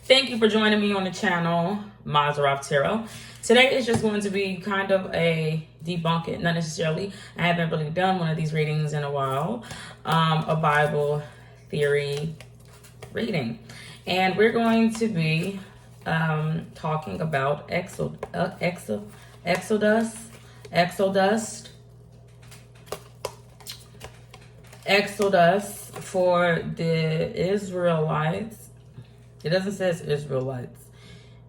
Thank you for joining me on the channel, Mazarov Tarot. Today is just going to be kind of a debunk it, not necessarily. I haven't really done one of these readings in a while. A Bible theory reading. And we're going to be talking about Exodus for the Israelites. It doesn't say Israelites.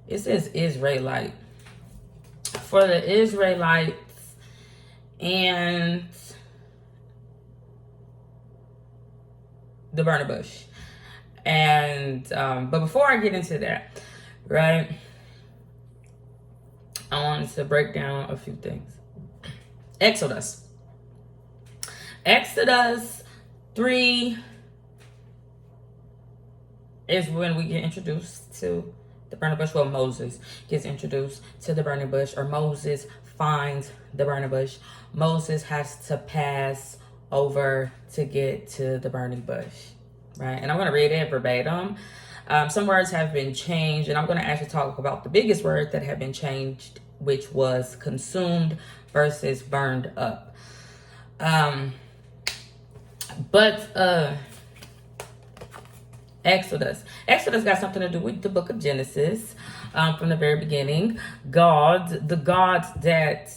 It says Israelite. For the Israelites and the burning bush. And but before I get into that, right, I wanted to break down a few things. Exodus 3 is when we get introduced to the burning bush. Well, Moses gets introduced to the burning bush, or Moses finds the burning bush. Moses has to pass over to get to the burning bush, right? And I'm going to read it verbatim. Some words have been changed, and I'm going to actually talk about the biggest word that had been changed, which was consumed versus burned up. Exodus got something to do with the book of Genesis. From the very beginning, the gods that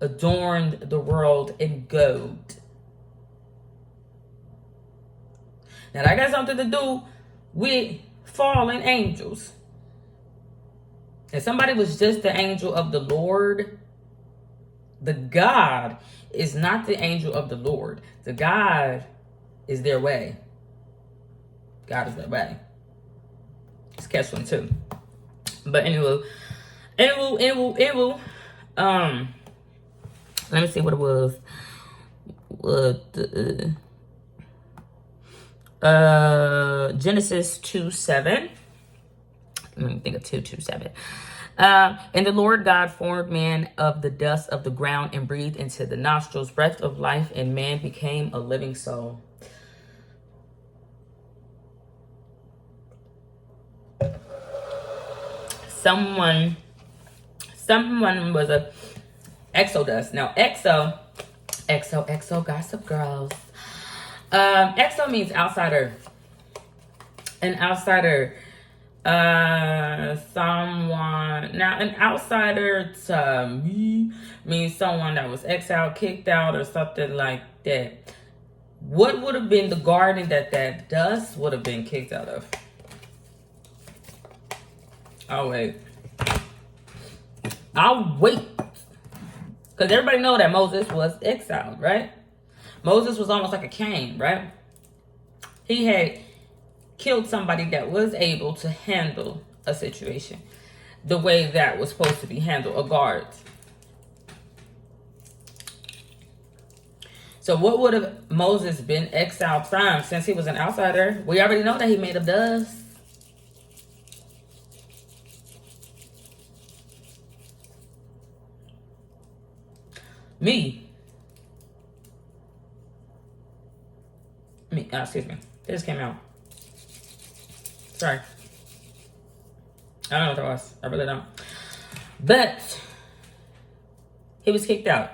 adorned the world in gold. Now that got something to do with fallen angels. If somebody was just the angel of the Lord, the God is not the angel of the Lord. The God is their way. God is their way. It's catch one too. But anyway, let me see what it was. Genesis 2:7. Let me think of 2:7. And the Lord God formed man of the dust of the ground and breathed into the nostrils breath of life, and man became a living soul. Someone was a Exodus. Now, exo, Gossip Girls. Exo means outsider. An outsider. Someone. Now, an outsider to me means someone that was exiled, kicked out, or something like that. What would have been the garden that dust would have been kicked out of? I'll wait. Because everybody know that Moses was exiled, right? Moses was almost like a Cain, right? He had killed somebody that was able to handle a situation the way that was supposed to be handled, a guard. So what would have Moses been exiled from since he was an outsider? We already know that he made of dust. Excuse me. It just came out. Sorry. I don't know what that was. I really don't. But he was kicked out.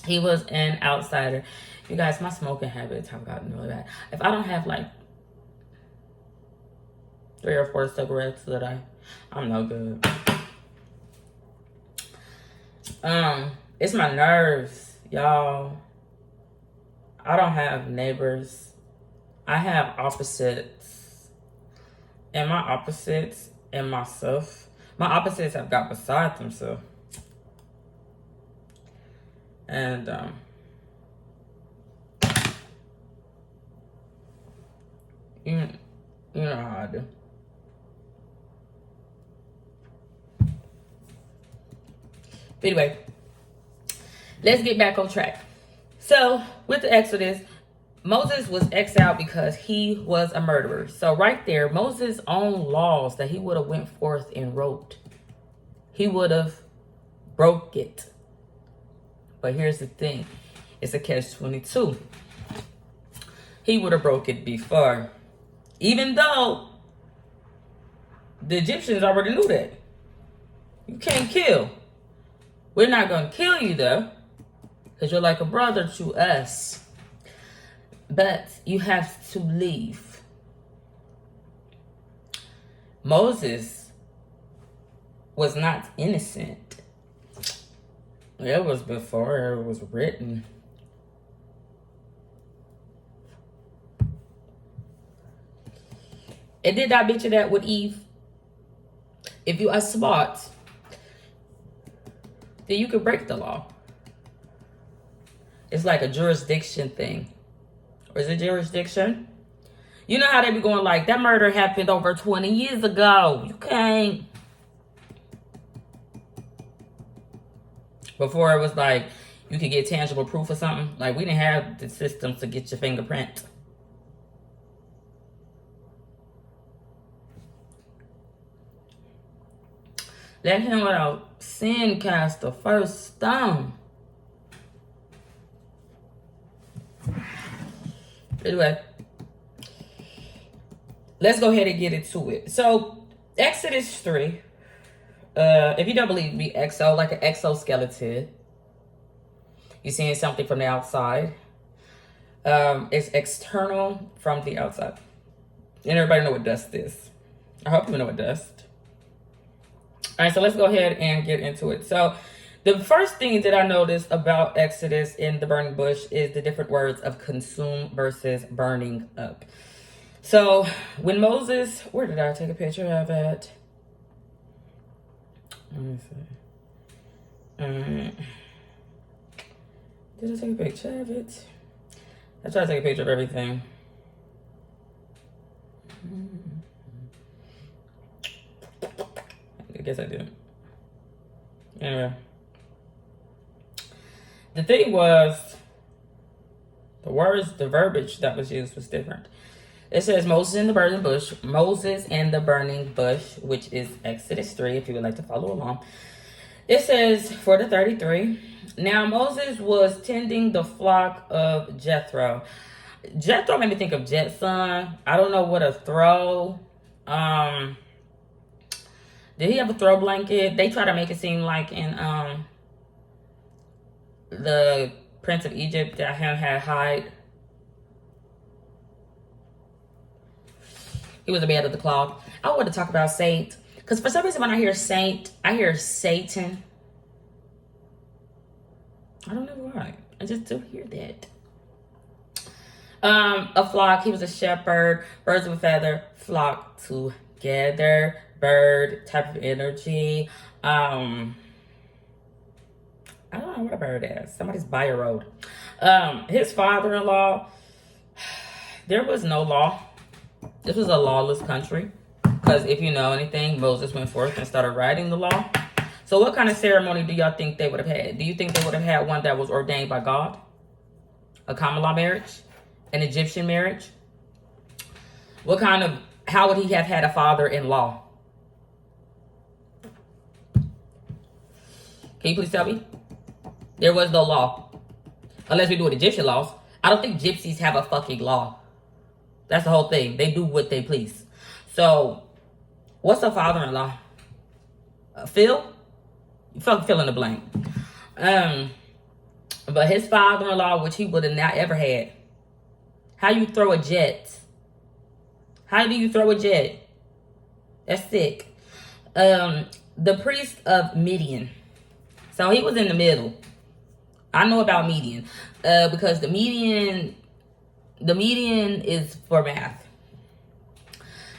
He was an outsider. You guys, my smoking habits have gotten really bad. If I don't have like 3 or 4 cigarettes a day, I'm no good. It's my nerves, y'all. I don't have neighbors. I have opposites. And my opposites and myself, my opposites have got beside themselves. And you know how I do. But anyway, let's get back on track. So with the Exodus, Moses was exiled because he was a murderer. So right there, Moses' own laws that he would have went forth and wrote, he would have broke it. But here's the thing. It's a catch-22. He would have broke it before. Even though The Egyptians already knew that. You can't kill. We're not going to kill you, though, because you're like a brother to us. But you have to leave. Moses was not innocent. It was before it was written. And did I mention that with Eve? If you are smart, then you could break the law. It's like a jurisdiction thing. Or is it jurisdiction? You know how they be going like, that murder happened over 20 years ago. You can't. Before it was like, you could get tangible proof or something. Like, we didn't have the systems to get your fingerprint. Let him without sin cast the first stone. Anyway, let's go ahead and get into it. So, Exodus 3. If you don't believe me, exo, like an exoskeleton. You're seeing something from the outside. It's external from the outside. And everybody know what dust is. I hope you know what dust. All right, so let's go ahead and get into it. So the first thing that I noticed about Exodus in the burning bush is the different words of consume versus burning up. So when Moses, where did I take a picture of it? Let me see. Did I take a picture of it? I try to take a picture of everything. I guess I didn't. Anyway. The thing was, the verbiage that was used was different. It says Moses and the burning bush. Moses and the burning bush, which is Exodus 3, if you would like to follow along. It says, for the 33, now Moses was tending the flock of Jethro. Jethro made me think of Jetson. I don't know what a throw. Did he have a throw blanket? They try to make it seem like in the Prince of Egypt that him had hide. He was a man of the cloth. I want to talk about saint. Because for some reason when I hear saint, I hear Satan. I don't know why. I just do hear that. A flock. He was a shepherd. Birds of a feather flock together. Bird type of energy. I don't know what a bird is. Somebody's by a road. His father-in-law, there was no law. This was a lawless country. Because if you know anything, Moses went forth and started writing the law. So what kind of ceremony do y'all think they would have had? Do you think they would have had one that was ordained by God? A common law marriage? An Egyptian marriage? How would he have had a father-in-law? Can you please tell me? There was no law. Unless we do it Egyptian laws. I don't think gypsies have a fucking law. That's the whole thing. They do what they please. So, what's a father-in-law? Phil? You fucking fill in the blank. But his father-in-law, which he would have not ever had. How you throw a jet? How do you throw a jet? That's sick. The priest of Midian. So he was in the middle. I know about median. Because the median is for math.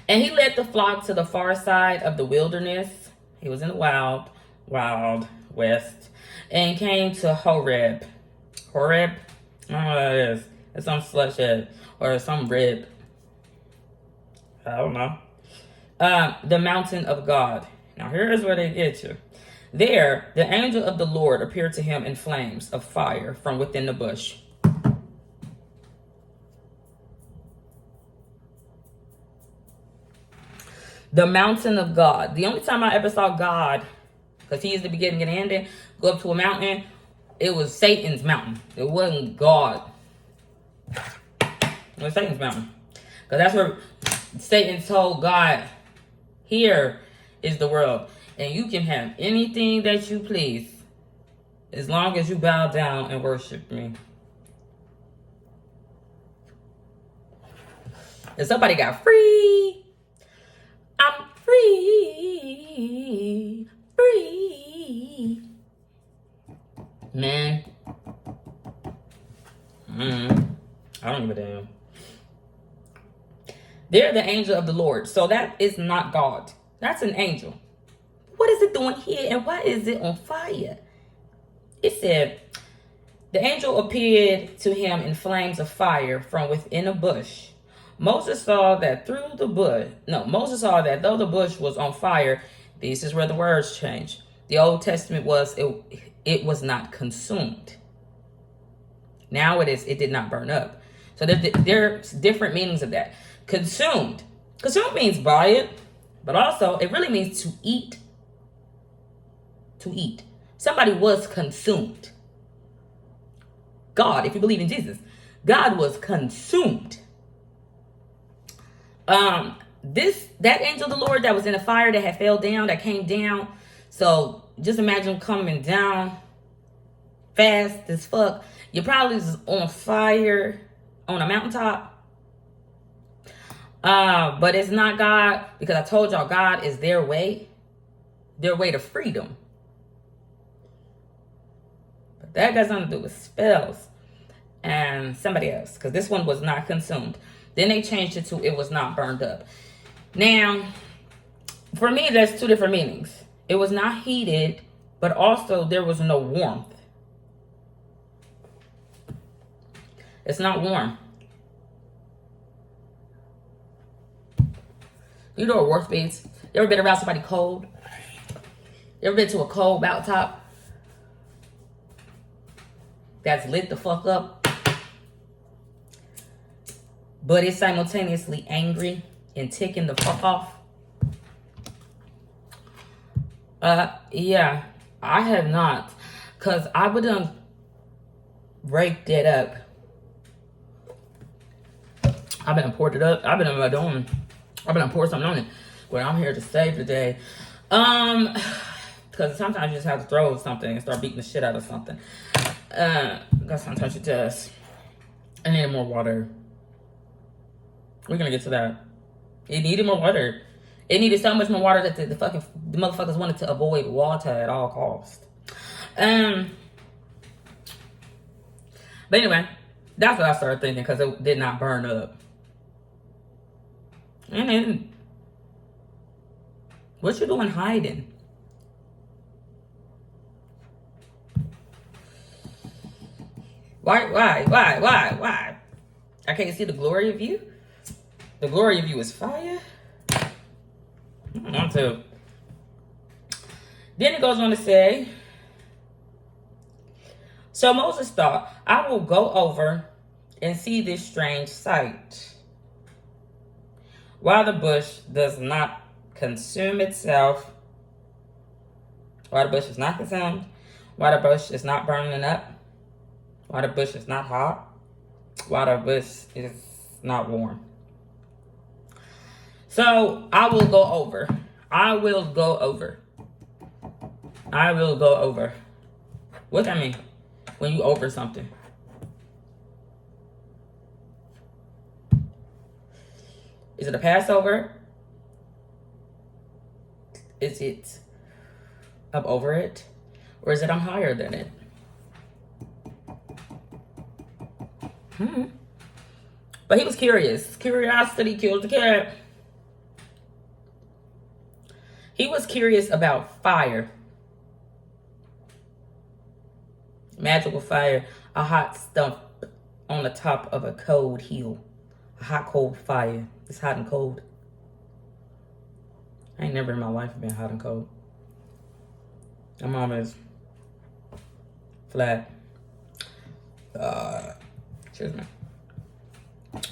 And he led the flock to the far side of the wilderness. He was in the wild west. And came to Horeb. Horeb? I don't know what that is. It's some slush head. Or some rib. I don't know. The mountain of God. Now here's where they get you. There, the angel of the Lord appeared to him in flames of fire from within the bush. The mountain of God. The only time I ever saw God, because he is the beginning and ending, go up to a mountain, it was Satan's mountain. It wasn't God. It was Satan's mountain. Because that's where Satan told God, Here is the world. And you can have anything that you please as long as you bow down and worship me. And somebody got free. I'm free. Free. Man. I don't give a damn. They're the angel of the Lord. So that is not God. That's an angel. What is it doing here? And why is it on fire? It said, the angel appeared to him in flames of fire from within a bush. Moses saw that though the bush was on fire, this is where the words change. The Old Testament was, it was not consumed. Now it did not burn up. So there's different meanings of that. Consumed. Consumed means buy it, but also it really means to eat. To eat. Somebody was consumed. God, if you believe in Jesus, God was consumed. That angel of the Lord that was in a fire that had fell down, that came down. So just imagine coming down fast as fuck. You probably was on fire on a mountaintop. But it's not God, because I told y'all God is their way to freedom. But that got something to do with spells and somebody else, because this one was not consumed. Then they changed it to it was not burned up. Now, for me, there's two different meanings. It was not heated, but also there was no warmth. It's not warm. You know what warmth means? You ever been around somebody cold? You ever been to a cold mountaintop that's lit the fuck up, but it's simultaneously angry and ticking the fuck off? Yeah, I have not, cause I would raked it up. I've been poured it up. I've been poured something on it. Well, I'm here to save the day. Because sometimes you just have to throw something and start beating the shit out of something. Because sometimes it does. I needed more water. We're gonna get to that. It needed more water. It needed so much more water that the motherfuckers wanted to avoid water at all costs. But anyway, that's what I started thinking, because it did not burn up. And then, what you doing hiding? Why? I can't see the glory of you? The glory of you is fire? I don't want to. Then it goes on to say, so Moses thought, I will go over and see this strange sight. While the bush does not consume itself, while the bush is not consumed, while the bush is not burning up, while the bush is not hot, while the bush is not warm. So I will go over. What that mean? When you over something. Is it a Passover? Is it I'm over it? Or is it I'm higher than it? But he was curious. Curiosity killed the cat. He was curious about fire. Magical fire. A hot stump on the top of a cold hill. A hot, cold fire. It's hot and cold. I ain't never in my life been hot and cold. I'm always flat. Excuse me.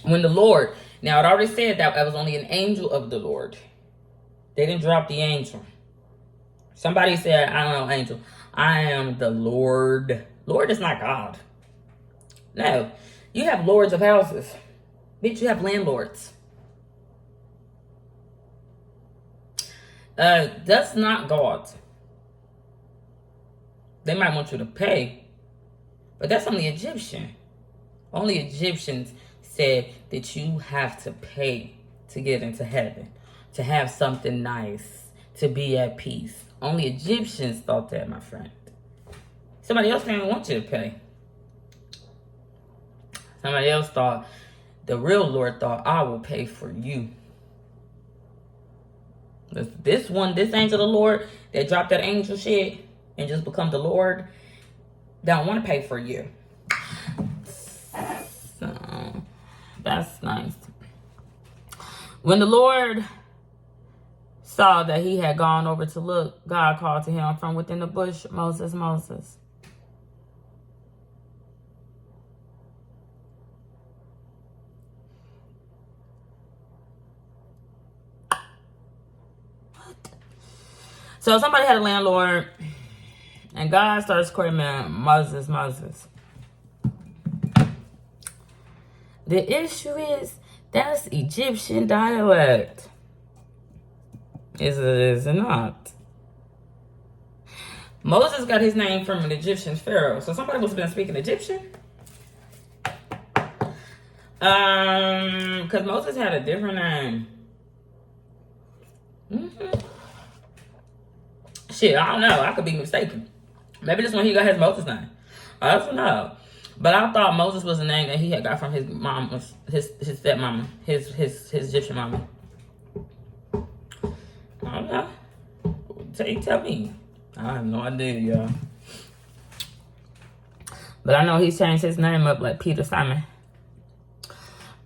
When the Lord, now it already said that I was only an angel of the Lord. They didn't drop the angel. Somebody said, I don't know, angel. I am the Lord. Lord is not God. No. You have lords of houses. Bitch, you have landlords. That's not God. They might want you to pay, but that's only Egyptian. Only Egyptians said that you have to pay to get into heaven, to have something nice, to be at peace. Only Egyptians thought that, my friend. Somebody else didn't want you to pay. Somebody else thought, the real Lord thought, I will pay for you. This angel of the Lord that dropped that angel shit and just become the Lord, don't want to pay for you. So, that's nice. When the Lord saw that he had gone over to look, God called to him from within the bush, Moses, Moses. So somebody had a landlord, and God starts screaming, Moses, Moses. The issue is, that's Egyptian dialect. Is it not? Moses got his name from an Egyptian pharaoh. So somebody must have been speaking Egyptian. Because Moses had a different name. Shit, I don't know. I could be mistaken. Maybe this one he got his Moses name. I don't know. But I thought Moses was a name that he had got from his mom, his stepmama, his Egyptian mama. I don't know. Tell me. I have no idea, y'all. But I know he changed his name up like Peter Simon.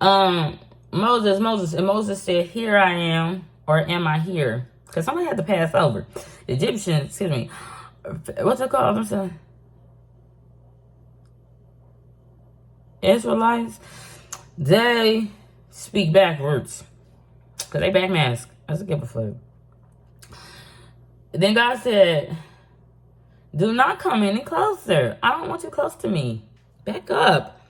Moses, and Moses said, here I am, or am I here? Because somebody had to pass over. The Egyptians, excuse me, what's it called? I'm saying, Israelites, they speak backwards. Because they back mask. That's a give a fuck. Then God said, do not come any closer. I don't want you close to me. Back up.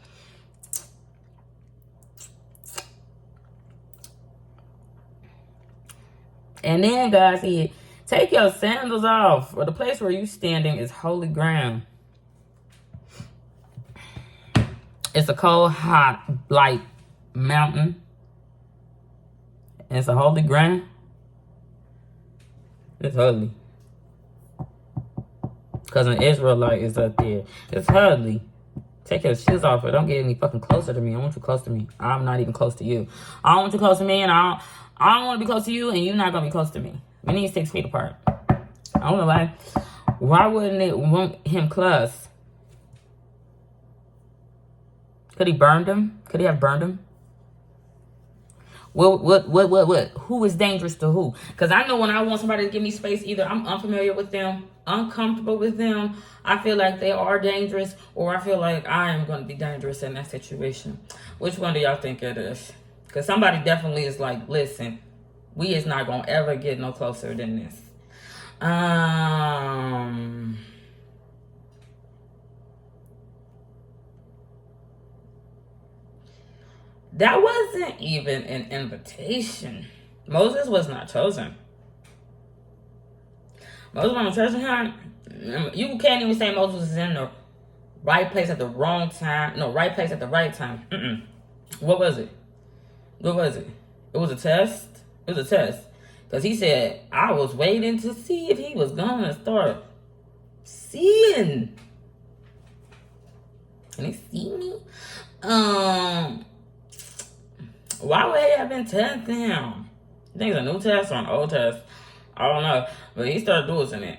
And then God said, take your sandals off, for the place where you're standing is holy ground. It's a cold, hot, light mountain. It's a holy ground. It's holy. Because an Israelite is up there. It's holy. Take your shoes off, but don't get any fucking closer to me. I want you close to me. I'm not even close to you. I don't want you close to me, and I don't want to be close to you, and you're not going to be close to me. We need 6 feet apart. I don't know why. Why wouldn't it want him close? Could he burned him? Could he have burned him? What? Who is dangerous to who? Because I know when I want somebody to give me space, either I'm unfamiliar with them, uncomfortable with them, I feel like they are dangerous, or I feel like I am going to be dangerous in that situation. Which one do y'all think it is? Because somebody definitely is like, listen, we is not going to ever get no closer than this. That wasn't even an invitation. Moses was not chosen. Moses wasn't chosen. You can't even say Moses is in the right place at the wrong time. No, right place at the right time. What was it? What was it? It was a test. It was a test. Because he said, I was waiting to see if he was going to start seeing. Can he see me? Why would he have been testing him? You think it's a new test or an old test? I don't know. But he started doing it.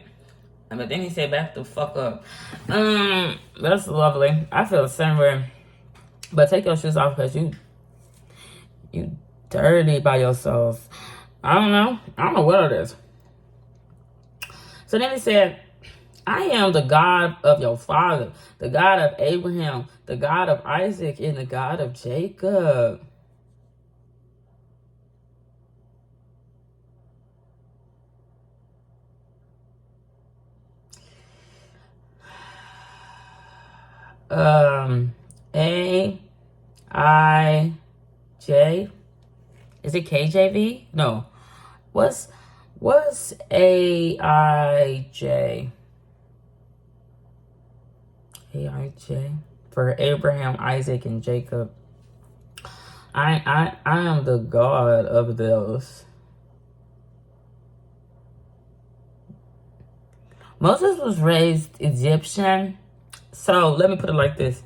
But then he said, back the fuck up. That's lovely. I feel the same way. But take your shoes off because you dirty by yourself. I don't know what it is. So then he said, I am the God of your father, the God of Abraham, the God of Isaac, and the God of Jacob. A-I-J. Is it KJV? No. What's What's AIJ? AIJ for Abraham, Isaac, and Jacob. I am the God of those. Moses was raised Egyptian. So let me put it like this.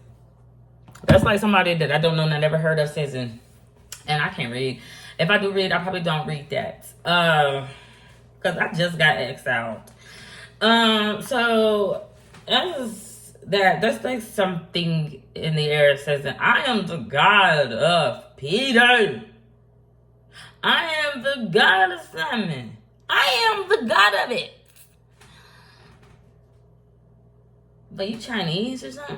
That's like somebody that I don't know and I never heard of says, and I can't read. If I do read, I probably don't read that. Because I just got exiled. So that's like something in the air says that I am the God of Peter. I am the God of Simon. I am the God of it. But you Chinese or something?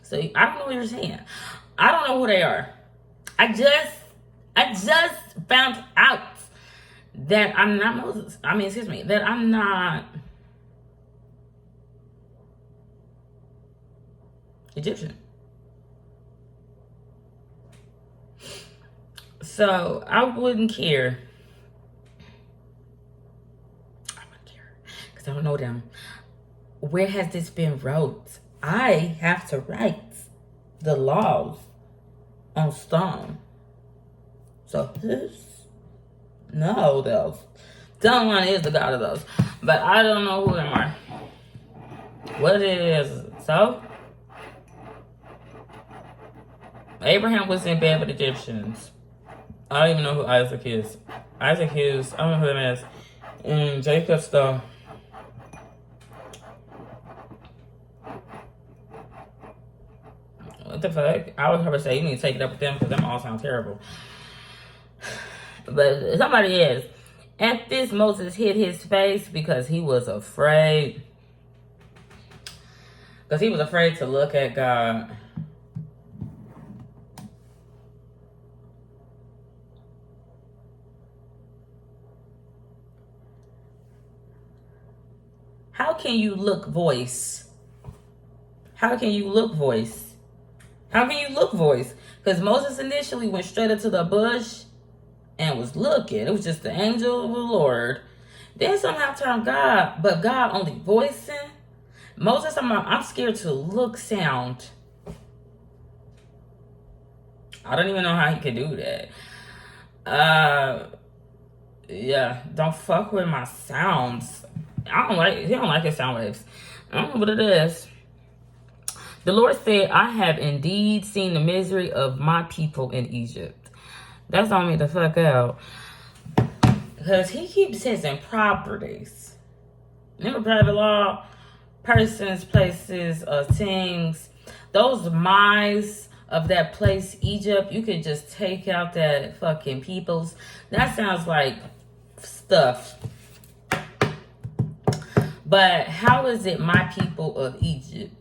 So I don't know what you're saying. I don't know who they are. I just found out that I'm not Moses. That I'm not Egyptian. So I wouldn't care. Because I don't know them. Where has this been wrote? I have to write the laws on stone. So this, no, those. Someone is the God of those. But I don't know who them are. What it is. So Abraham was in bed with Egyptians. I don't even know who Isaac is. Isaac Hughes, I don't know who him is. And Jacob stuff. What the fuck? I would never say you need to take it up with them because them all sound terrible. But somebody is. At this, Moses hid his face because he was afraid. Because he was afraid to look at God. How can you look voice? How can you look voice? How can you look voice? Because Moses initially went straight into the bush and was looking. It was just the angel of the Lord. Then somehow turned God, but God only voicing. Moses, I'm scared to look sound. I don't even know how he could do that. Yeah, don't fuck with my sounds. He don't like his sound waves. I don't know what it is. The Lord said, I have indeed seen the misery of my people in Egypt. That's on me the fuck out. Because he keeps saying properties. Remember private law? Persons, places, things. Those mice of that place, Egypt, you could just take out that fucking peoples. That sounds like stuff. But how is it my people of Egypt?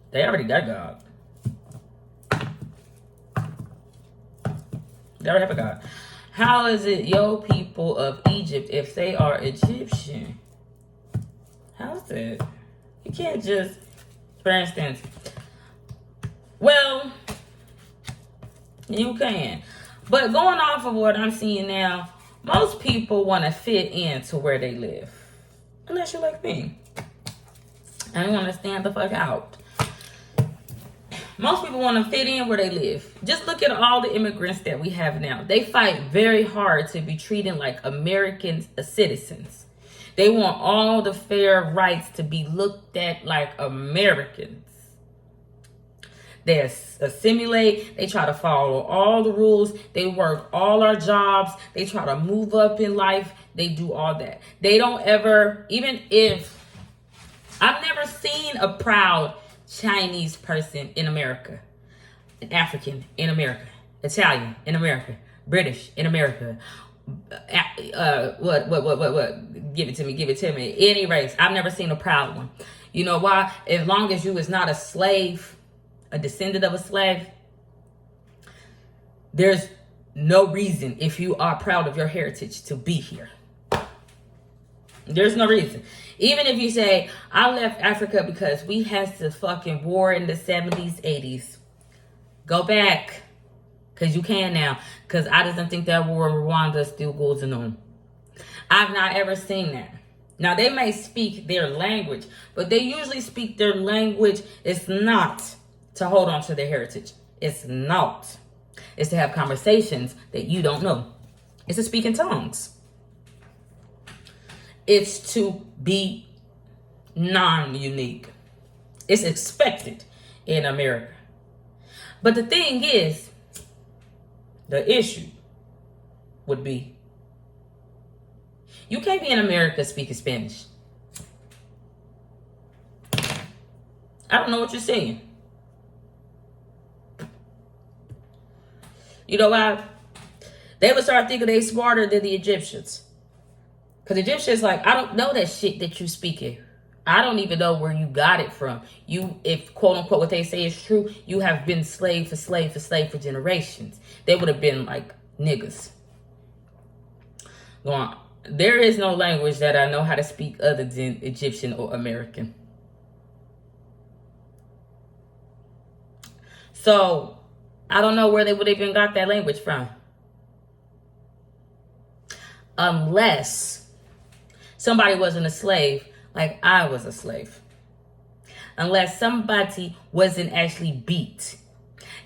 They already got God. They already have a God. How is it your people of Egypt if they are Egyptian? How's that? You can't just, for instance, well, you can. But going off of what I'm seeing now, most people want to fit into where they live. Unless you're like me. I want to stand the fuck out. Most people want to fit in where they live. Just look at all the immigrants that we have now. They fight very hard to be treated like American citizens. They want all the fair rights to be looked at like Americans. They assimilate. They try to follow all the rules. They work all our jobs. They try to move up in life. They do all that. They don't ever, even if, I've never seen a proud Chinese person in America, an African in America, Italian in America, British in America. What? Give it to me. Any race. I've never seen a proud one. You know why? As long as you is not a slave, a descendant of a slave, there's no reason if you are proud of your heritage to be here. There's no reason. Even if you say, I left Africa because we had the fucking war in the 70s, 80s. Go back. Because you can now. Because I doesn't think that war in Rwanda still goes on. I've not ever seen that. Now, they may speak their language, but they usually speak their language. It's not to hold on to their heritage. It's not. It's to have conversations that you don't know. It's to speak in tongues. It's to be non-unique. It's expected in America. But the thing is, the issue would be, you can't be in America speaking Spanish. I don't know what you're saying. You know why? They would start thinking they smarter than the Egyptians. Because Egyptians like, I don't know that shit that you speaking. I don't even know where you got it from. You, if quote unquote what they say is true, you have been slave for generations. They would have been like niggas. Going on. There is no language that I know how to speak other than Egyptian or American. So, I don't know where they would have even got that language from. Unless somebody wasn't a slave like I was a slave. Unless somebody wasn't actually beat.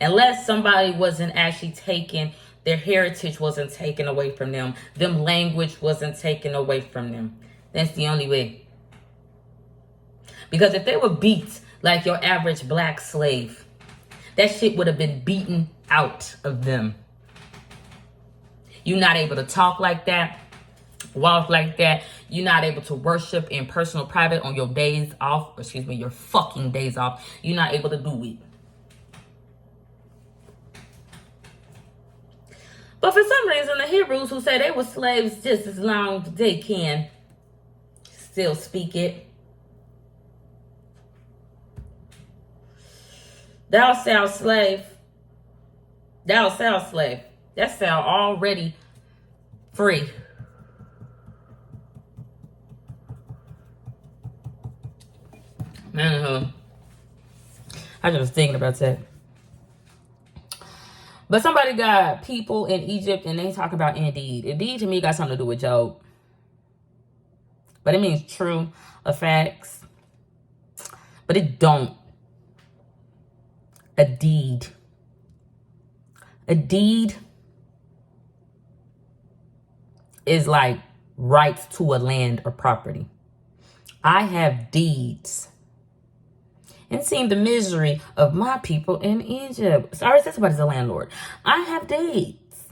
Unless somebody wasn't actually taken, their heritage wasn't taken away from them. Them language wasn't taken away from them. That's the only way. Because if they were beat like your average black slave, that shit would have been beaten out of them. You're not able to talk like that, walk like that. You're not able to worship in personal private on your days off. Your fucking days off. You're not able to do it. But for some reason, the Hebrews who say they were slaves just as long as they can still speak it. Thou shalt slave. Thou shalt slave. That sound already free. I just was thinking about that. But somebody got people in Egypt and they talk about indeed. Indeed to me got something to do with Job. But it means true or facts. But it don't. A deed. A deed is like rights to a land or property. I have deeds. And seen the misery of my people in Egypt. Sorry, said somebody's a landlord. I have deeds.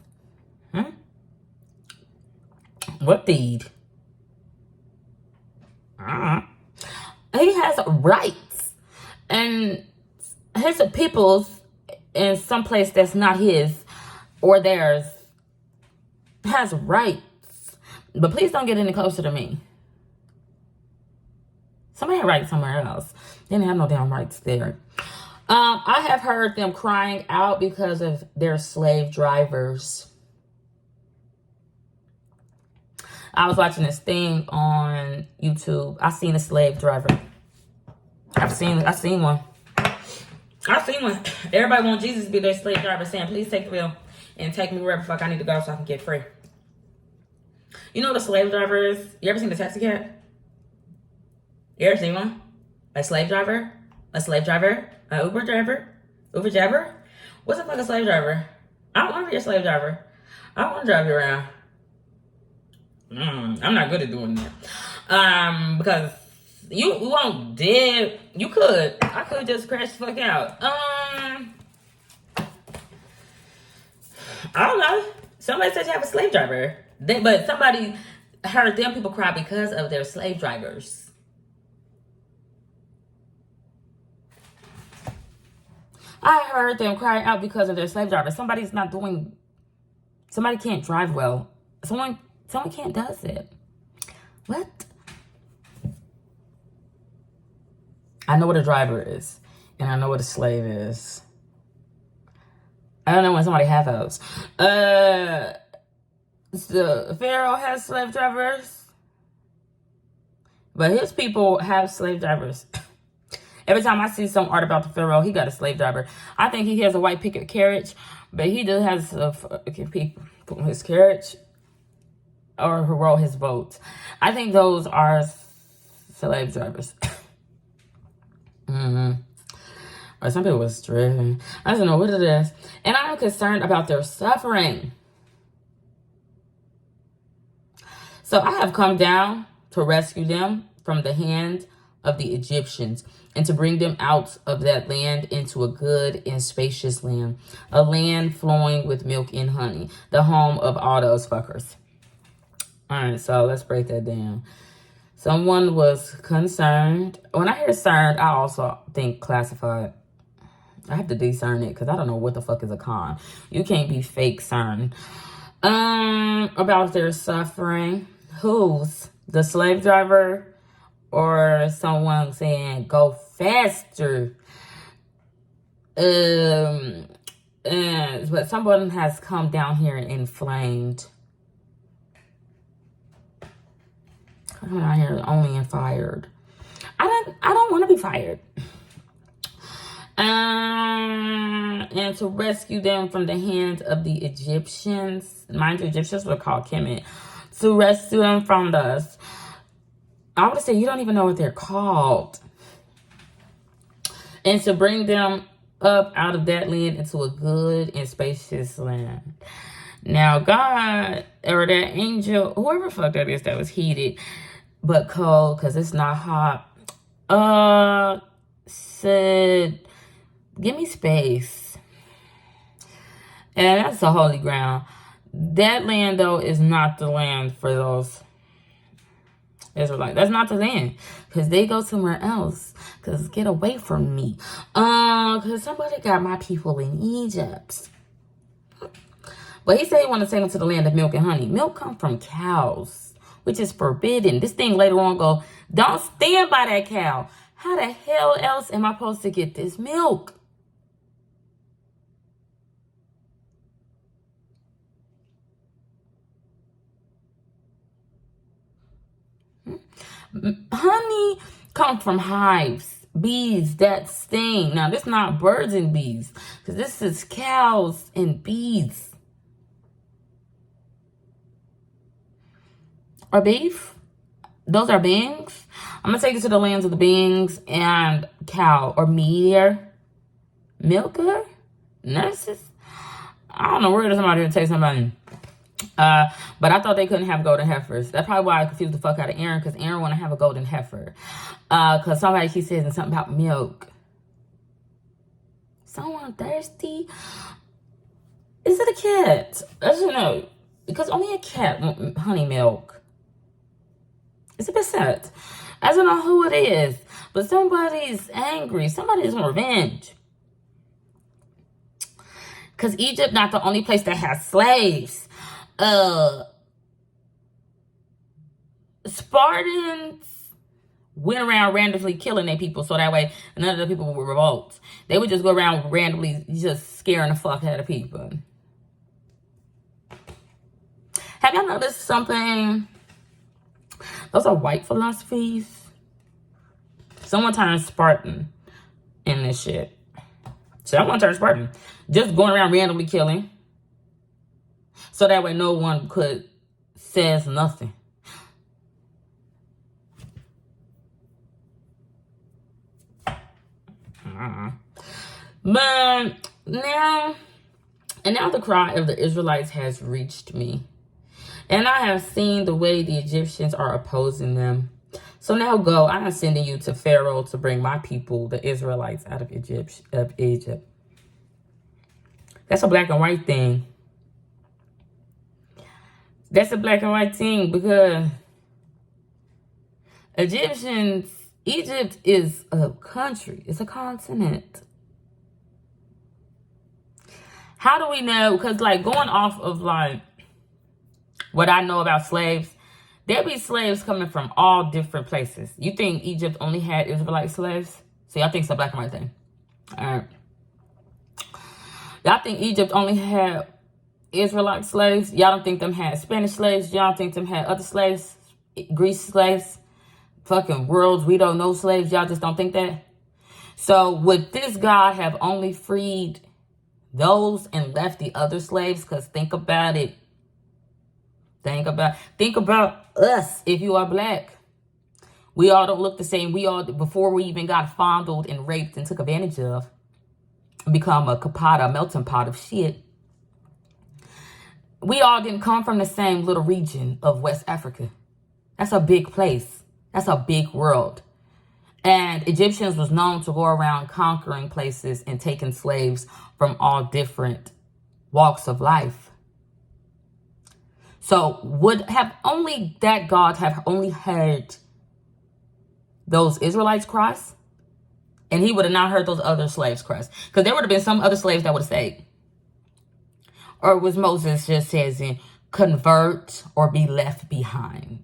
What deed? He has rights. And his people's in some place that's not his or theirs has rights. But please don't get any closer to me. Somebody had rights somewhere else. They didn't have no damn rights there. I have heard them crying out because of their slave drivers. I was watching this thing on YouTube. I seen a slave driver. I seen one. Everybody want Jesus to be their slave driver, saying, please take the wheel and take me wherever the fuck I need to go so I can get free. You know what a slave driver is? You ever seen the taxi cab? You ever seen one? A slave driver? A slave driver? An Uber driver? Uber driver? What's the fuck a slave driver? I don't want to be a slave driver. I don't want to drive you around. I'm not good at doing that. Because you won't dead. You could. I could just crash the fuck out. I don't know. Somebody said you have a slave driver. But somebody heard them people cry because of their slave drivers. I heard them crying out because of their slave drivers. Somebody can't drive well. Someone can't does it. What? I know what a driver is. And I know what a slave is. I don't know when somebody has those. The Pharaoh has slave drivers. But his people have slave drivers. Every time I see some art about the Pharaoh, he got a slave driver. I think he has a white picket carriage, but he does have his carriage. or who wrote his vote. I think those are slave drivers. Or some people was driven. I don't know what it is. And I am concerned about their suffering. So I have come down to rescue them from the hand of the Egyptians and to bring them out of that land into a good and spacious land, a land flowing with milk and honey, the home of all those fuckers. All right, so let's break that down. Someone was concerned. When I hear cerned, I also think classified. I have to discern it because I don't know what the fuck is a con. You can't be fake cerned. About their suffering. Who's? The slave driver or someone saying go faster? But someone has come down here inflamed. Come out here only and fired. I don't want to be fired. And to rescue them from the hands of the Egyptians. Mind you, Egyptians were called Kemet. To rescue them from us. I would say you don't even know what they're called. And to bring them up out of that land into a good and spacious land. Now God, or that angel, whoever fuck that is that was heated but cold because it's not hot, said, give me space. And that's the holy ground. That land, though, is not the land for those Israelites. That's not the land. Because they go somewhere else. Because get away from me. Because somebody got my people in Egypt. But he said he wanted to take them to the land of milk and honey. Milk comes from cows, which is forbidden. This thing later on go, don't stand by that cow. How the hell else am I supposed to get this milk? Honey comes from hives, bees that sting. Now, this is not birds and bees, because this is cows and bees. Or beef. Those are beings. I'm going to take you to the lands of the beings and cow or meteor. Milker? Nurses? I don't know where there's somebody to take somebody. But I thought they couldn't have golden heifers. That's probably why I confused the fuck out of Aaron, because Aaron want to have a golden heifer. Because somebody keeps saying something about milk. Someone thirsty? Is it a cat? I don't know. Because only a cat wants honey milk. It's a bit sad. I don't know who it is. But somebody's angry. Somebody's on revenge. Because Egypt not the only place that has slaves. Spartans went around randomly killing their people so that way none of the people would revolt. They would just go around randomly just scaring the fuck out of people. Have y'all noticed something? Those are white philosophies. Someone turned Spartan in this shit. Someone turned Spartan. Just going around randomly killing. So that way no one could says nothing. But now the cry of the Israelites has reached me. And I have seen the way the Egyptians are opposing them. So now go, I am sending you to Pharaoh to bring my people, the Israelites, out of Egypt. That's a black and white thing. That's a black and white thing because Egypt is a country. It's a continent. How do we know? Because like going off of like what I know about slaves, there be slaves coming from all different places. You think Egypt only had Israelite slaves? See, I think it's a black and white thing. All right. Y'all think Egypt only had Israelite slaves? Y'all don't think them had Spanish slaves? Y'all don't think them had other slaves? Greece slaves? Fucking worlds we don't know slaves? Y'all just don't think that? So would this God have only freed those and left the other slaves? Because think about it. Think about us if you are black. We all don't look the same. We all, before we even got fondled and raped and took advantage of, become a melting pot of shit. We all didn't come from the same little region of West Africa. That's a big place. That's a big world. And Egyptians was known to go around conquering places and taking slaves from all different walks of life. So would have only that God have only heard those Israelites cry? And he would have not heard those other slaves cry. Because there would have been some other slaves that would have stayed. Or was Moses just says in convert or be left behind?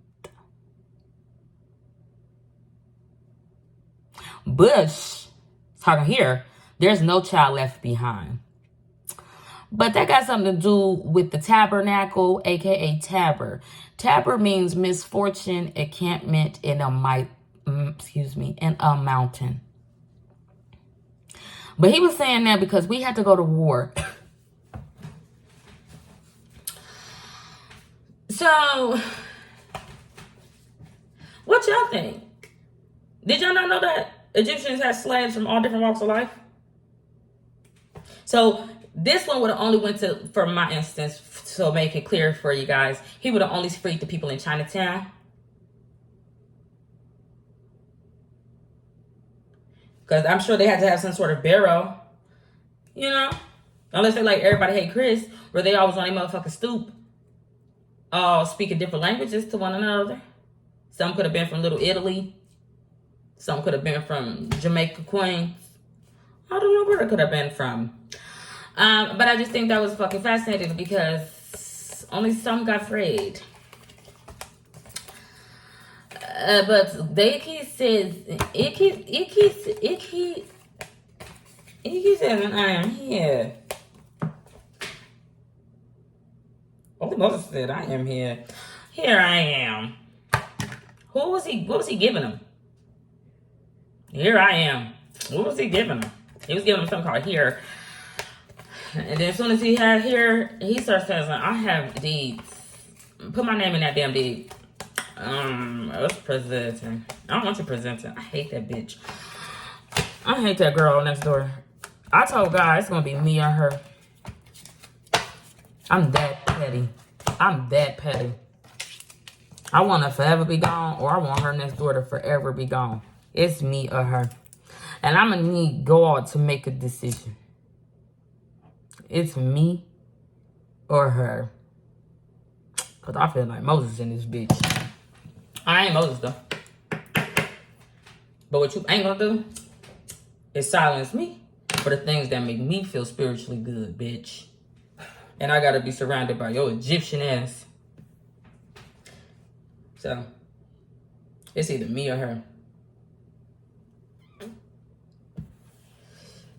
Bush, talking here, there's no child left behind. But that got something to do with the tabernacle, aka Tabor. Tabor means misfortune, encampment in a mountain. But he was saying that because we had to go to war. So, what y'all think? Did y'all not know that Egyptians had slaves from all different walks of life? So this one would have only went to, for my instance, so make it clear for you guys, he would have only freed the people in Chinatown. Because I'm sure they had to have some sort of bureau, you know? Unless they like Everybody Hate Chris, where they always on a motherfucking stoop, speaking different languages to one another. Some could have been from Little Italy. Some could have been from Jamaica, Queens. I don't know where it could have been from. But I just think that was fucking fascinating because only some got freed. But they keep says, it says, I am here. Only Moses said, I am here. Here I am. What was he giving them? Here I am. What was he giving them? He was giving them something called here. And then as soon as he had here, he starts saying, I have deeds. Put my name in that damn deed. What's presenting? I don't want you presenting. I hate that bitch. I hate that girl next door. I told God it's gonna be me or her. I'm that petty. I want to forever be gone, or I want her next door to forever be gone. It's me or her. And I'm going to need God to make a decision. It's me or her. Because I feel like Moses in this bitch. I ain't Moses, though. But what you ain't going to do is silence me for the things that make me feel spiritually good, bitch. And I got to be surrounded by your Egyptian ass. So, it's either me or her.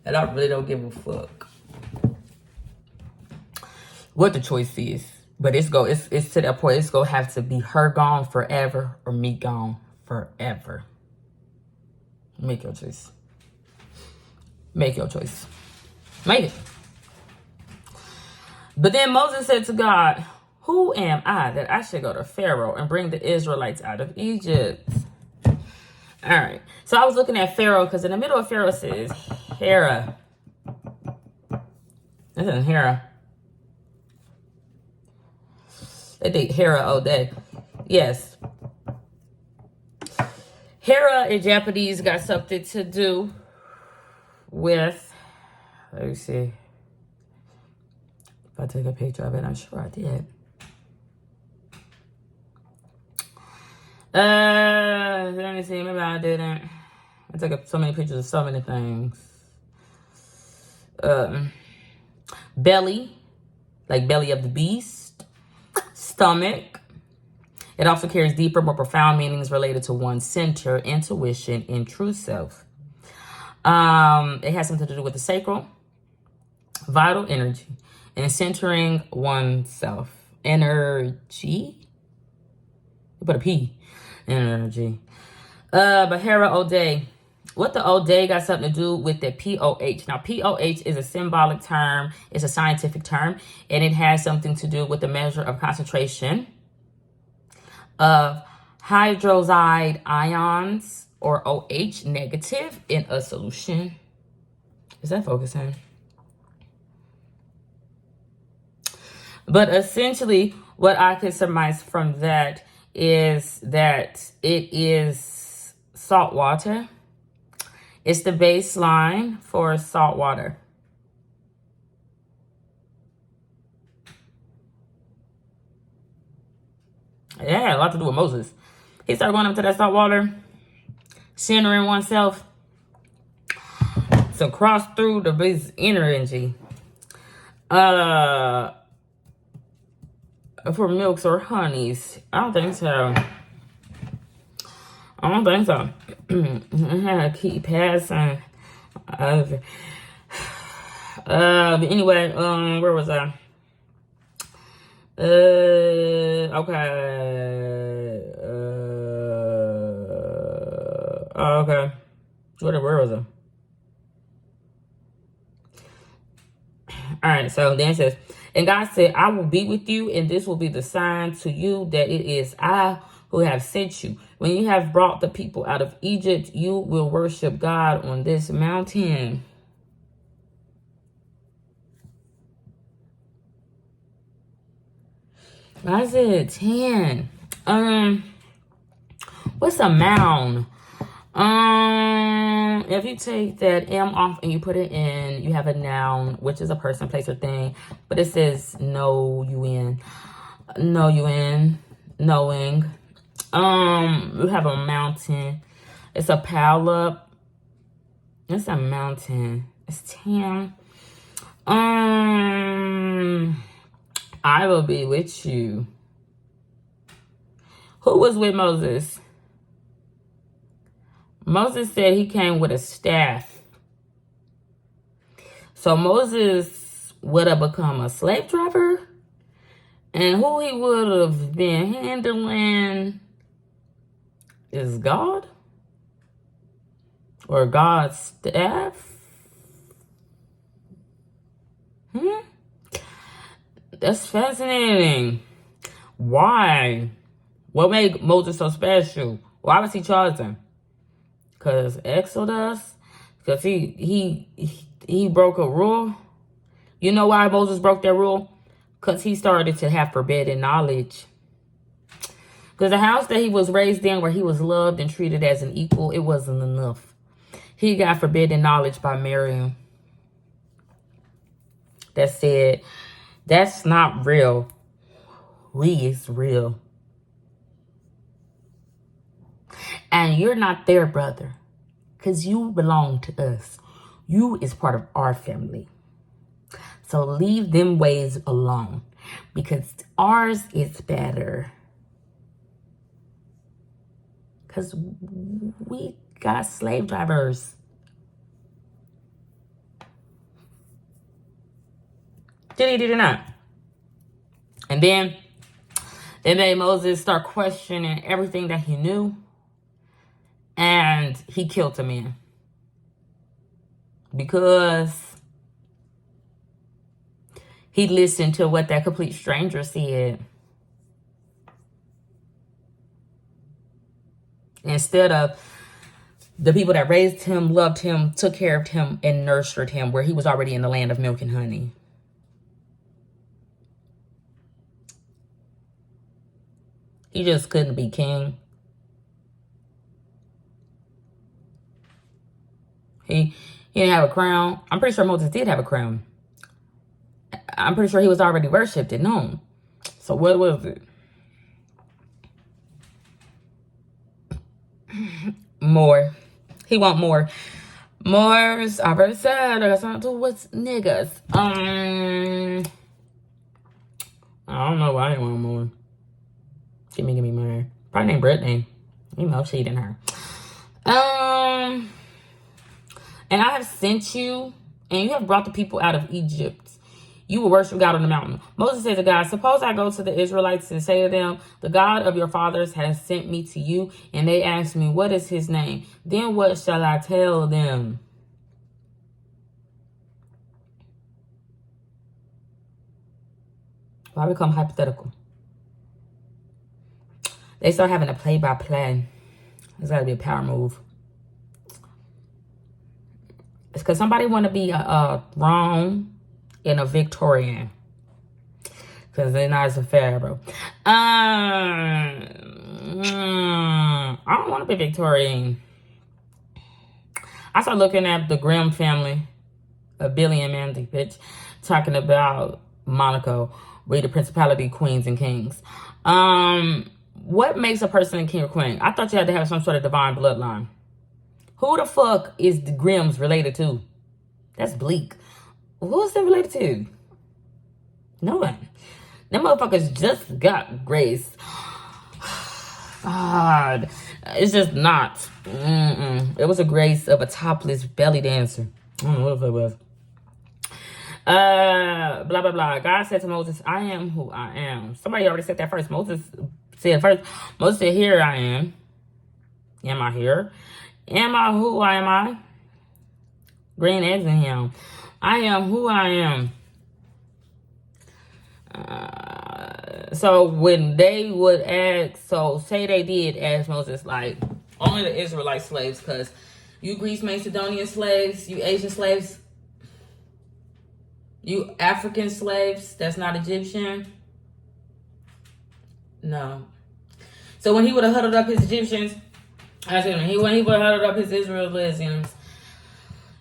And I really don't give a fuck what the choice is. But it's to that point. It's gonna have to be her gone forever or me gone forever. Make your choice. Make your choice. Make it. But then Moses said to God, who am I that I should go to Pharaoh and bring the Israelites out of Egypt? All right. So I was looking at Pharaoh because in the middle of Pharaoh says Hera. This isn't Hera. They think Hera all day. Yes. Hera in Japanese got something to do with, let me see. If I take a picture of it, I'm sure I did. Let me see. Maybe I didn't. I took up so many pictures of so many things. Belly, like belly of the beast. Stomach. It also carries deeper, more profound meanings related to one's center, intuition, and true self. It has something to do with the sacral, vital energy, and centering oneself. Energy. You put a P. Energy. But Hera O'Day. What the O'Day got something to do with the POH. Now, POH is a symbolic term. It's a scientific term. And it has something to do with the measure of concentration of hydroxide ions or OH negative in a solution. Is that focusing? But essentially, what I can surmise from that is that it is salt water. It's the baseline for salt water. Yeah, a lot to do with Moses. He started going up to that salt water, centering oneself to cross through the base energy. For milks or honeys. I don't think so. I don't think so. I had to keep passing. But anyway, where was I? Okay. Okay. Where was I? All right, so then it says, and God said, I will be with you, and this will be the sign to you that it is I who have sent you. When you have brought the people out of Egypt, you will worship God on this mountain. I said 10. What's a mound? If you take that M off and you put it in, you have a noun, which is a person, place, or thing. But it says no UN, knowing. You have a mountain. It's a pile up. It's a mountain. It's 10. I will be with you. Who was with Moses? Moses said he came with a staff. So Moses would have become a slave driver. And who he would have been handling is God? Or God's staff? That's fascinating. Why? What made Moses so special? Why was he chosen? Because Exodus? Because he broke a rule? You know why Moses broke that rule? Because he started to have forbidden knowledge. Because the house that he was raised in, where he was loved and treated as an equal, it wasn't enough. He got forbidden knowledge by Miriam. That said, that's not real. We is real. And you're not there, brother. Because you belong to us. You is part of our family. So leave them ways alone. Because ours is better. Because we got slave drivers. Did he not? And then it made Moses start questioning everything that he knew. And he killed a man. Because he listened to what that complete stranger said. Instead of the people that raised him, loved him, took care of him, and nurtured him, where he was already in the land of milk and honey. He just couldn't be king. He didn't have a crown. I'm pretty sure Moses did have a crown. I'm pretty sure he was already worshipped and known. So what was it? More. He want more. More's, I already said, I got something to do with niggas. I don't know why he want more. Give me more. Probably named Brittany. You know, cheating her. And I have sent you, and you have brought the people out of Egypt. You will worship God on the mountain. Moses said to God, suppose I go to the Israelites and say to them, the God of your fathers has sent me to you. And they ask me, what is his name? Then what shall I tell them? Why become hypothetical? They start having a play-by-play. It's got to be a power move. It's because somebody want to be a wrong and a Victorian. Because they're not as fair, bro. I don't want to be Victorian. I started looking at the Grimm family of Billy and Mandy, bitch, talking about Monaco, read the principality, queens, and kings. What makes a person a king or queen? I thought you had to have some sort of divine bloodline. Who the fuck is the Grimms related to? That's bleak. Who's them related to? No one. Them motherfuckers just got grace. God. It's just not. It was a grace of a topless belly dancer. I don't know what the fuck it was. Blah, blah, blah. God said to Moses, I am who I am. Somebody already said that first. Moses said first. Moses said, here I am. Am I here? Am I who I am I? Green eggs in him. I am who I am. So when they would ask, so say they did ask Moses, like, only the Israelite slaves, because you Greece Macedonian slaves, you Asian slaves, you African slaves, that's not Egyptian. No. So when he would have huddled up his Egyptians, when he would have huddled up his Israelites, and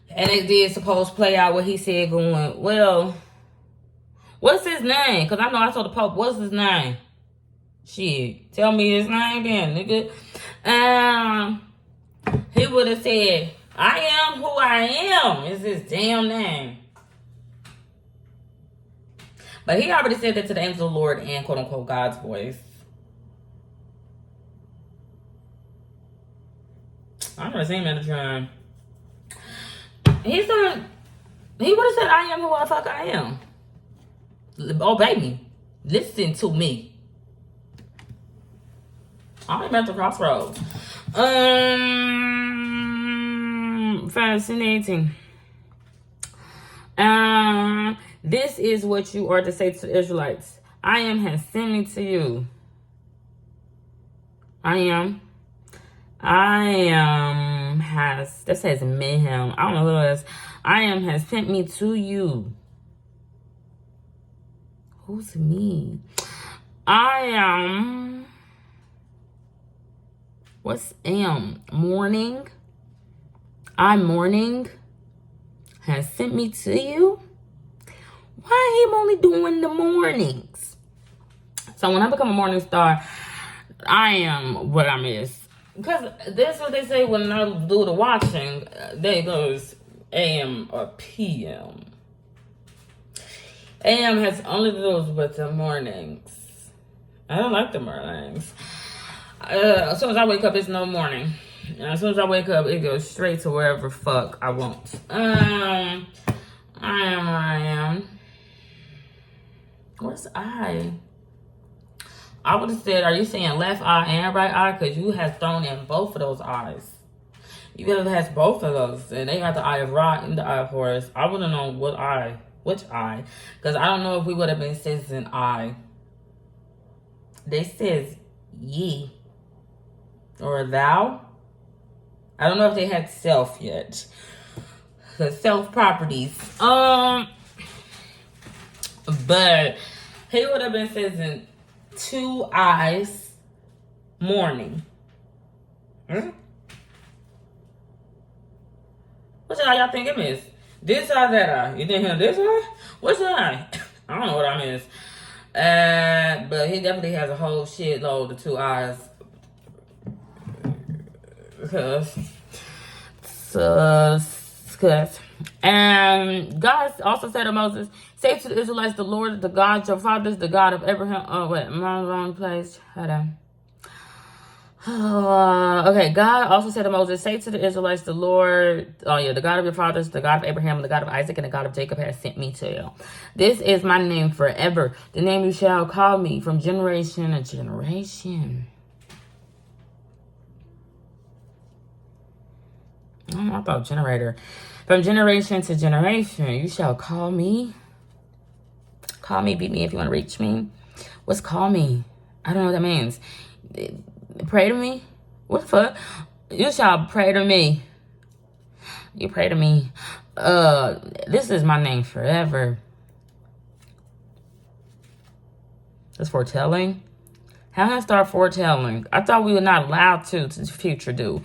it did suppose play out what he said going, well, what's his name? Because I know I told the Pope, what's his name? Shit. Tell me his name then, nigga. He would have said, I am who I am. Is his damn name. But he already said that to the angel of the Lord and quote unquote God's voice. I never seen him at the time. He would have said, I am who the fuck I am. Obey me. Listen to me. I'm at the crossroads. Fascinating. This is what you are to say to the Israelites. I am has sent me to you. I am has, that says mayhem. I don't know what it is. I am has sent me to you. Who's me? I am. What's am? Morning. I'm mourning. Has sent me to you. Why him only doing the mornings? So when I become a morning star, I am what I miss. Because that's what they say when I do the watching. There goes AM or PM. AM has only to do with the mornings. I don't like the mornings. As soon as I wake up, it's no morning. And as soon as I wake up, it goes straight to wherever fuck I want. I am. What's I? I would have said, are you saying left eye and right eye? Because you have thrown in both of those eyes. You could have had both of those. And they got the eye of Ra and the eye of Horus. I wouldn't know which eye. Because I don't know if we would have been saying I. They says ye. Or thou. I don't know if they had self yet. The self properties. But he would have been saying 2 eyes morning. Which eye y'all think it is? This eye, that eye? You didn't hear this eye? Which eye? I don't know what I miss. But he definitely has a whole shitload of 2 eyes. And God also said to Moses, say to the Israelites, the Lord, the God, your fathers, the God of Abraham. Oh, wait, am I in the wrong place? Hold on. Okay, God also said to Moses, say to the Israelites, the Lord, the God of your fathers, the God of Abraham, the God of Isaac, and the God of Jacob has sent me to you. This is my name forever. The name you shall call me from generation to generation. Oh, I thought generator. From generation to generation, you shall call me. Call me, beat me if you want to reach me. What's call me? I don't know what that means. Pray to me? What the fuck? You shall pray to me. You pray to me. This is my name forever. That's foretelling. How can I start foretelling? I thought we were not allowed to the future do.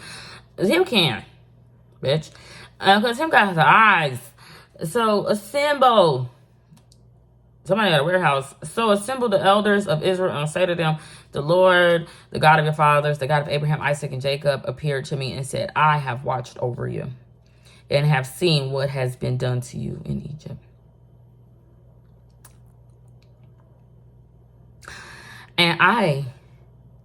Him can, bitch. Because him got his eyes. So, assemble. Somebody at a warehouse. So, assemble the elders of Israel and say to them, the Lord, the God of your fathers, the God of Abraham, Isaac, and Jacob, appeared to me and said, I have watched over you and have seen what has been done to you in Egypt. And I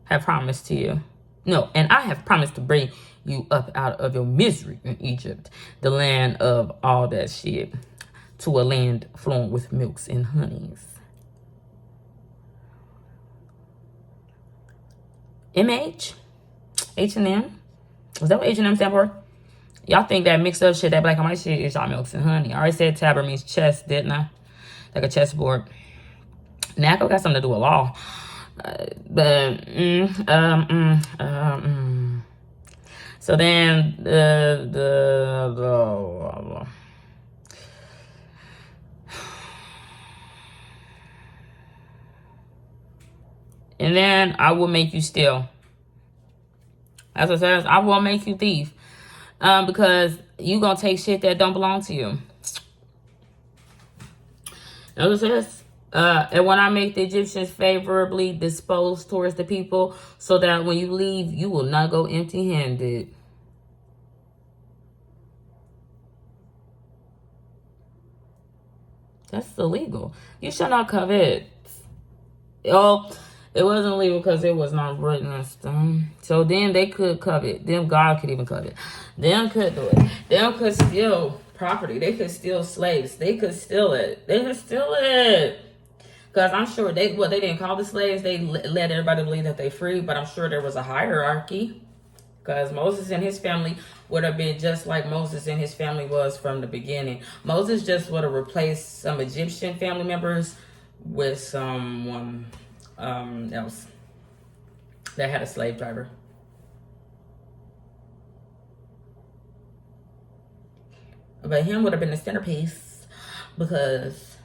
have promised to you. No, and I have promised to bring you up out of your misery in Egypt, the land of all that shit, to a land flowing with milks and honeys. MH? H&M? Is that what H&M stand for? Y'all think that mixed up shit, that black and white shit is y'all milks and honey. I already said tabard means chess, didn't I? Like a chessboard. NACO got something to do with law. So then and then I will make you steal. That's what it says. I will make you thief. Because you gonna take shit that don't belong to you. That's what it says. And when I make the Egyptians favorably disposed towards the people, so that when you leave, you will not go empty-handed. That's illegal. You shall not covet. Oh, it wasn't legal because it was not written in stone. So then they could covet. Then God could even covet. Them could do it. Them could steal property. They could steal slaves. They could steal it. They could steal it. Because I'm sure they didn't call the slaves. They let everybody believe that they free. But I'm sure there was a hierarchy. Because Moses and his family would have been just like Moses and his family was from the beginning. Moses just would have replaced some Egyptian family members with someone else that had a slave driver. But him would have been the centerpiece because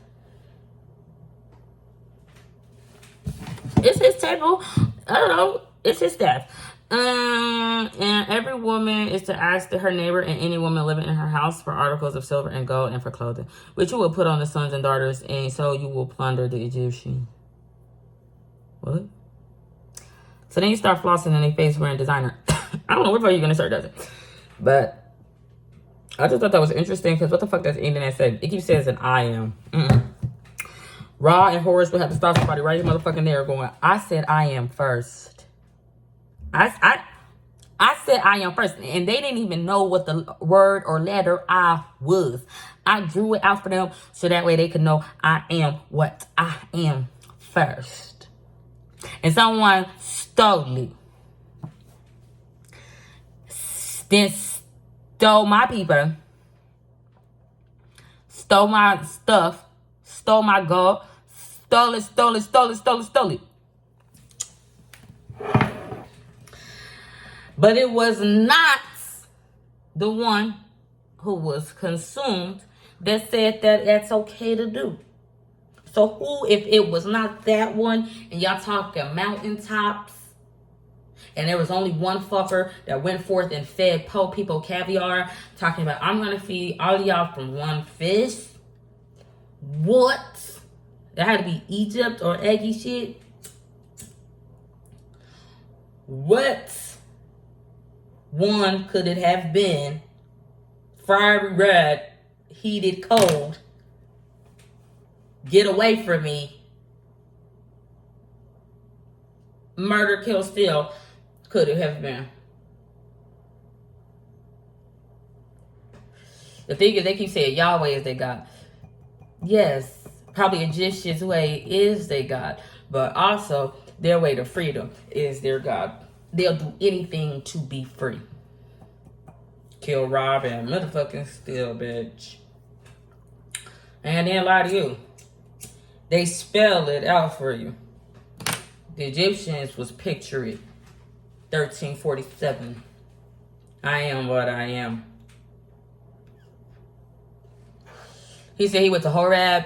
it's his table. I don't know. It's his staff. And every woman is to ask her neighbor and any woman living in her house for articles of silver and gold and for clothing, which you will put on the sons and daughters, and so you will plunder the Egyptian. What? So then you start flossing in their face wearing designer. I don't know what the fuck you're gonna start doing, but I just thought that was interesting because what the fuck does the internet say? It keeps saying an I am. Ra and Horus would have to stop somebody right motherfucking there going, I said I am first. I said I am first. And they didn't even know what the word or letter I was. I drew it out for them so that way they could know I am what I am first. And someone stole it. Then stole my people. Stole my stuff. Stole my gold. Stole it. But it was not the one who was consumed that said that that's okay to do. So who, if it was not that one, and y'all talking mountaintops, and there was only one fucker that went forth and fed po people caviar, talking about, I'm going to feed all of y'all from one fish. What? That had to be Egypt or eggy shit. What one could it have been? Fiery red, heated cold. Get away from me. Murder, kill, steal. Could it have been? The thing is, they keep saying Yahweh is their God. Yes, probably Egyptians' way is their God, but also their way to freedom is their God. They'll do anything to be free. Kill, rob, and motherfucking steal, bitch. And then lie to you. They spell it out for you. The Egyptians was picture it. 1347. I am what I am. He said he went to Horeb.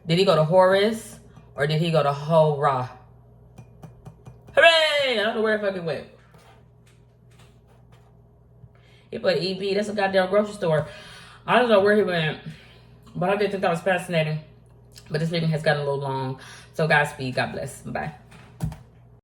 Did he go to Horus? Or did he go to Horah? Hooray! I don't know where the fuck it went. He put EB. That's a goddamn grocery store. I don't know where he went. But I did think that was fascinating. But this reading has gotten a little long. So Godspeed. God bless. Bye.